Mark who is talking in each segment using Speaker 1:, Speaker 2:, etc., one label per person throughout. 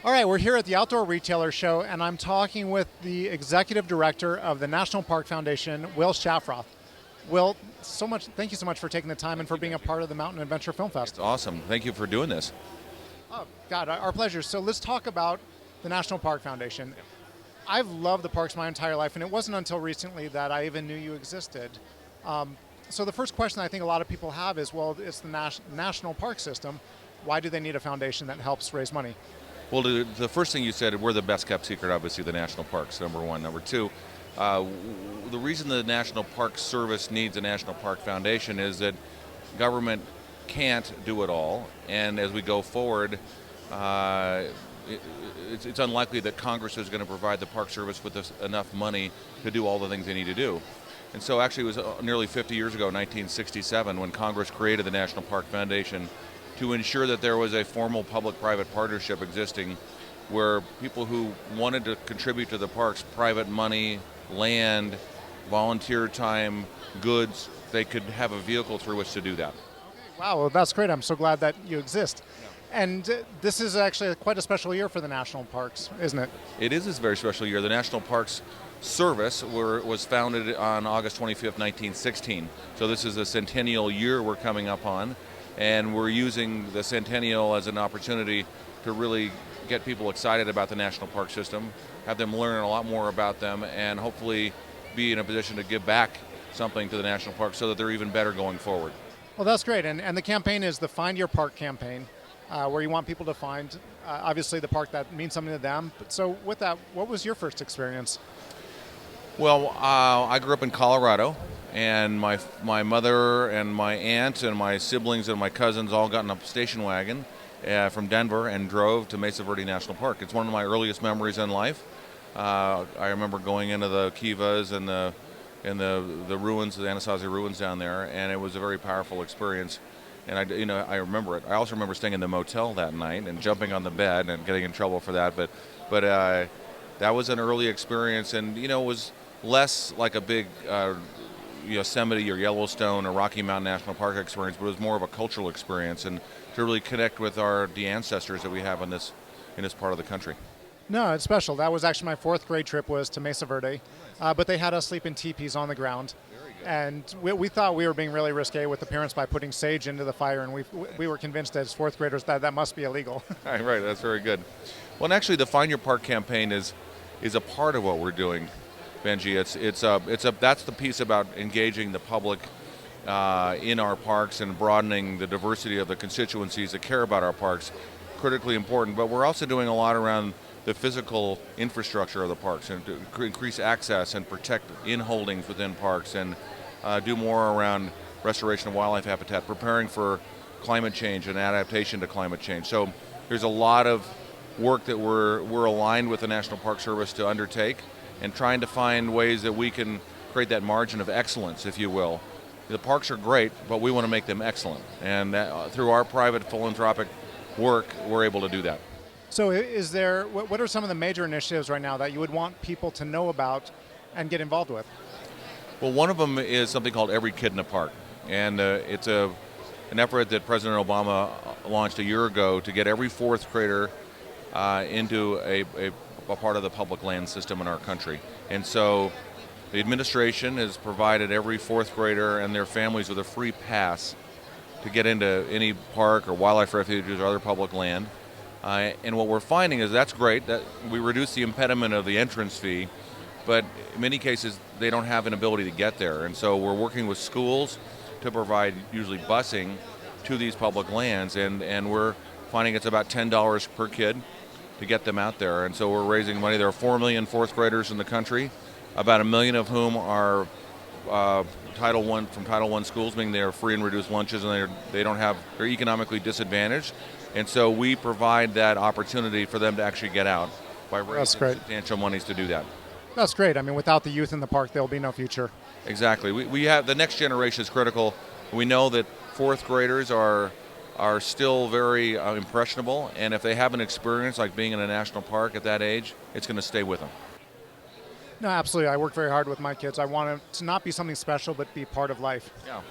Speaker 1: All right, we're here at the Outdoor Retailer Show, and I'm talking with the Executive Director of the National Park Foundation, Will Shafroth. Will, thank you so much for taking the time and for being a part of the Mountain Adventure Film Fest.
Speaker 2: It's awesome. Thank you for doing this.
Speaker 1: Oh, God, our pleasure. So let's talk about the National Park Foundation. I've loved the parks my entire life, and it wasn't until recently that I even knew you existed. So the first question I think a lot of people have is, well, it's the national park system. Why do they need a foundation that helps raise money?
Speaker 2: Well, the first thing you said, we're the best kept secret, obviously, the national parks, number one. Number two, the reason the National Park Service needs a National Park Foundation is that government can't do it all. And as we go forward, it's unlikely that Congress is going to provide the Park Service with enough money to do all the things they need to do. And so actually it was nearly 50 years ago, 1967, when Congress created the National Park Foundation to ensure that there was a formal public-private partnership existing where people who wanted to contribute to the parks, private money, land, volunteer time, goods, they could have a vehicle through which to do that.
Speaker 1: Okay, wow, well, that's great. I'm so glad that you exist. Yeah. And this is actually quite a special year for the national parks, isn't it?
Speaker 2: It is a very special year. The National Parks Service was founded on August 25th, 1916. So this is a centennial year we're coming up on. And we're using the centennial as an opportunity to really get people excited about the national park system, have them learn a lot more about them, and hopefully be in a position to give back something to the national parks so that they're even better going forward.
Speaker 1: Well, that's great. And the campaign is the Find Your Park campaign, where you want people to find, obviously, the park that means something to them. But so with that, what was your first experience?
Speaker 2: Well, I grew up in Colorado. And my mother and my aunt and my siblings and my cousins all got in a station wagon from Denver and drove to Mesa Verde National Park. It's one of my earliest memories in life. I remember going into the kivas and the ruins, the Anasazi ruins down there, and it was a very powerful experience. And I remember it. I also remember staying in the motel that night and jumping on the bed and getting in trouble for that. But that was an early experience, and it was less like a big Yosemite or Yellowstone or Rocky Mountain National Park experience, but it was more of a cultural experience and to really connect with the ancestors that we have in this part of the country.
Speaker 1: No, it's special. That was actually my fourth grade trip was to Mesa Verde, but they had us sleep in teepees on the ground.
Speaker 2: Very good.
Speaker 1: And we thought we were being really risque with the parents by putting sage into the fire, and we were convinced as fourth graders that must be illegal.
Speaker 2: Right, that's very good. Well, and actually the Find Your Park campaign is a part of what we're doing. Benji, that's the piece about engaging the public in our parks and broadening the diversity of the constituencies that care about our parks. Critically important, but we're also doing a lot around the physical infrastructure of the parks and to increase access and protect in-holdings within parks and do more around restoration of wildlife habitat, preparing for climate change and adaptation to climate change. So there's a lot of work that we're aligned with the National Park Service to undertake, and trying to find ways that we can create that margin of excellence, if you will. The parks are great, but we want to make them excellent. And through our private philanthropic work, we're able to do that.
Speaker 1: So what are some of the major initiatives right now that you would want people to know about and get involved with?
Speaker 2: Well, one of them is something called Every Kid in a Park. And it's an effort that President Obama launched a year ago to get every fourth grader into a part of the public land system in our country. And so the administration has provided every fourth grader and their families with a free pass to get into any park or wildlife refuges or other public land. And what we're finding is that's great, that we reduce the impediment of the entrance fee, but in many cases they don't have an ability to get there. And so we're working with schools to provide usually busing to these public lands, and we're finding it's about $10 per kid to get them out there. And so we're raising money. There are 4 million fourth graders in the country, about 1 million of whom are from Title I schools, meaning they are free and reduced lunches, and they're economically disadvantaged. And so we provide that opportunity for them to actually get out by raising substantial monies to do that.
Speaker 1: That's great. I mean, without the youth in the park, there'll be no future.
Speaker 2: Exactly. We have the next generation is critical. We know that fourth graders are still very impressionable, and if they have an experience like being in a national park at that age, it's going to stay with them.
Speaker 1: No, absolutely. I work very hard with my kids. I want it to not be something special, but be part of life.
Speaker 2: Yeah.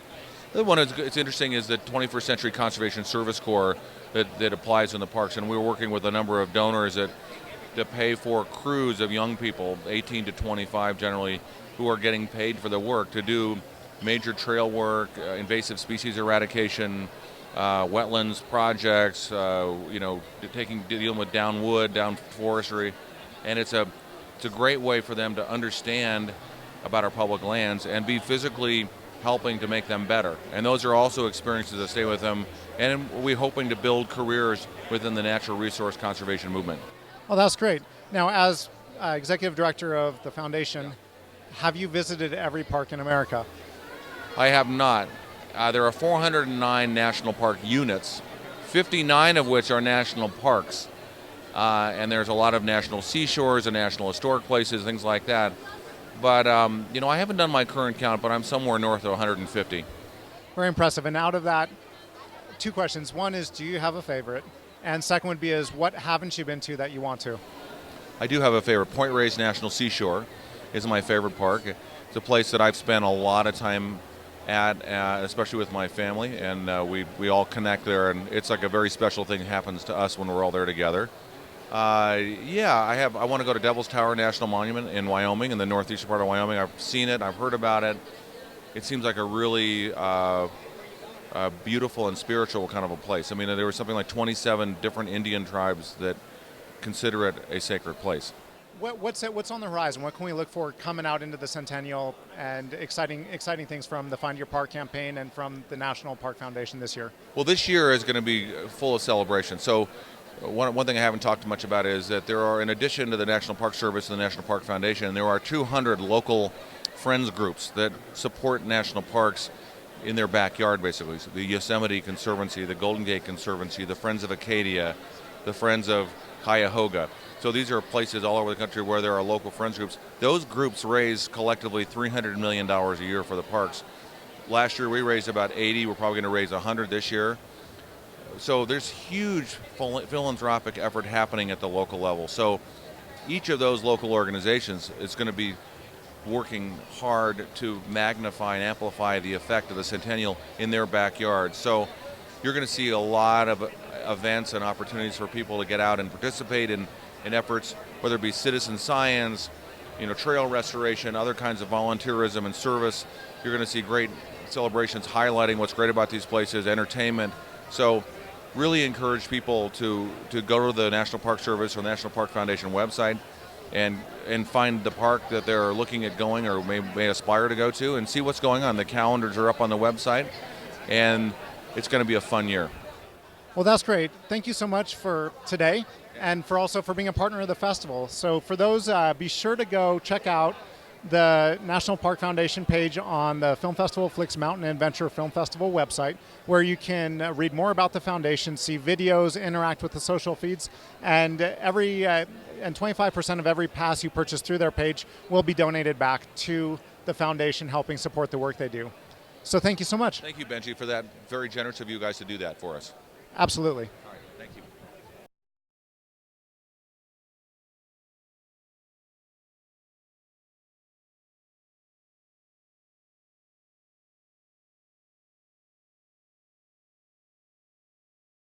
Speaker 2: The one that's interesting is the 21st Century Conservation Service Corps that applies in the parks, and we're working with a number of donors to pay for crews of young people, 18 to 25 generally, who are getting paid for the work to do major trail work, invasive species eradication, wetlands projects, dealing with down wood, down forestry, and it's a great way for them to understand about our public lands and be physically helping to make them better. And those are also experiences that stay with them, and we're hoping to build careers within the natural resource conservation movement.
Speaker 1: Well, that's great. Now, as executive director of the foundation, have you visited every park in America?
Speaker 2: I have not. There are 409 national park units, 59 of which are national parks. And there's a lot of national seashores and national historic places, things like that. But, I haven't done my current count, but I'm somewhere north of 150.
Speaker 1: Very impressive. And out of that, two questions. One is, do you have a favorite? And second would be, what haven't you been to that you want to?
Speaker 2: I do have a favorite. Point Reyes National Seashore is my favorite park. It's a place that I've spent a lot of time at, especially with my family, and we all connect there, and it's like a very special thing that happens to us when we're all there together. I want to go to Devil's Tower National Monument in Wyoming, in the northeastern part of Wyoming. I've seen it, I've heard about it. It seems like a really beautiful and spiritual kind of a place. I mean, there was something like 27 different Indian tribes that consider it a sacred place.
Speaker 1: What's on the horizon? What can we look for coming out into the Centennial, and exciting things from the Find Your Park campaign and from the National Park Foundation this year?
Speaker 2: Well, this year is going to be full of celebration. So one thing I haven't talked much about is that there are, in addition to the National Park Service and the National Park Foundation, there are 200 local friends groups that support national parks in their backyard, basically. So the Yosemite Conservancy, the Golden Gate Conservancy, the Friends of Acadia, the Friends of Cuyahoga. So these are places all over the country where there are local friends groups. Those groups raise collectively $300 million a year for the parks. Last year we raised about 80. We're probably going to raise 100 this year. So there's huge philanthropic effort happening at the local level. So each of those local organizations is going to be working hard to magnify and amplify the effect of the Centennial in their backyard. So you're going to see a lot of events and opportunities for people to get out and participate in efforts, whether it be citizen science, trail restoration, other kinds of volunteerism and service. You're going to see great celebrations highlighting what's great about these places, entertainment. So really encourage people to go to the National Park Service or National Park Foundation website and find the park that they're looking at going or may aspire to go to, and see what's going on. The calendars are up on the website, and it's going to be a fun year.
Speaker 1: Well, that's great. Thank you so much for today, and for being a partner of the festival. So for those, be sure to go check out the National Park Foundation page on the Film Festival Flix Mountain Adventure Film Festival website, where you can read more about the foundation, see videos, interact with the social feeds, and 25% of every pass you purchase through their page will be donated back to the foundation, helping support the work they do. So thank you so much.
Speaker 2: Thank you, Benji, for that. Very generous of you guys to do that for us.
Speaker 1: Absolutely.